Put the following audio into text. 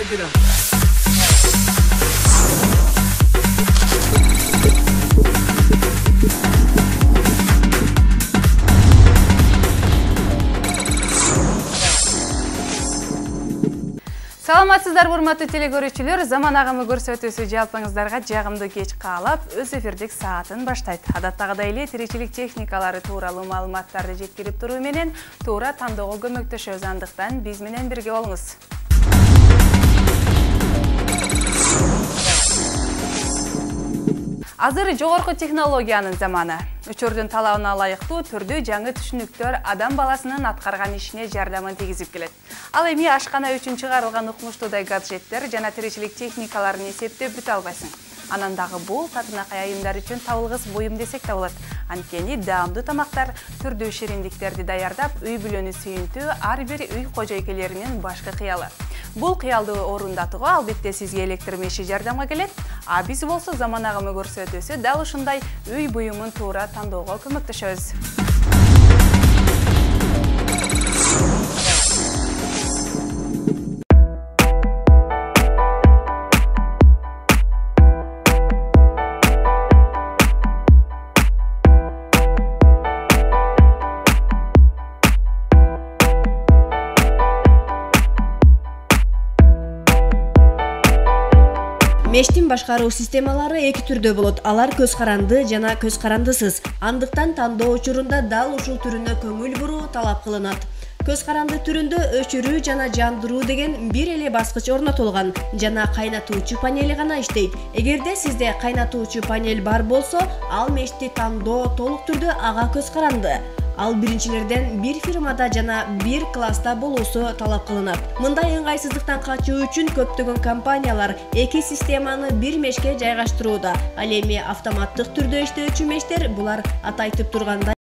Кабина. Саламатсыздар, урматтуу телекөрүүчүлөр. Заман агымы көрсөтүүсү жалпыңыздарга жагымдуу кеч каалап, өз эфирдик саатын баштайт. Адаттагыдай эле тиричилик техникалары тууралуу маалыматтарды жеткирип туруу менен туура тандоого көмөктөшөбүз, андыктан биз менен бирге болуңуз. Азыр жогорку технологиянын заманы. Учурдун талабына ылайыктуу түрдүү жаңы түшүнүктөр адам баласынын аткарган ишине жардамын тийгизип келет. Ал эми ашкана үчүн чыгарылган укмуштуудай гаджеттер жана тиричилик техникаларын эсептеп бүтө албайсың. Анан дагы бул татынакай айымдар үчүн табылгыс буюм десек да болот. Анткени даамдуу тамактар, түрдүү шириндиктерди даярдап, үй бүлөнү сүйүнтүү ар бир үй кожойкелеринин башкы кыялы. Бул кыялды орундатууга албетте сизге электр меши жардамга келет, а биз болсо заман агымы көрсөтүүсү дал ушундай үй буюмун туура тандоого көмөктөшөбүз. Мештин башкаруу системалары эки түрдө болот. Алар көз каранды жана көз карандысыз. Андыктан тандоо учурунда дал ушул түрүнө көңүл буруу талап кылынат. Көз каранды түрүндө өчүрүү жана жандыруу деген бир эле баскыч орнотулган жана кайнатуучу панели гана иштейт. Эгерде сизде кайнатуучу панель бар болсо, ал мешти тандоо толук түрдө ага көз каранды. Ал биринчилерден бир фирмада жана бир класста болуусу талап кылынат. Мындай ыңгайсыздыктан качуу үчүн көптөгөн компаниялар эки системаны бир мешке жайгаштырууда. Ал эми автоматтык түрдө иштөөчү мештер булар атайтып тургандай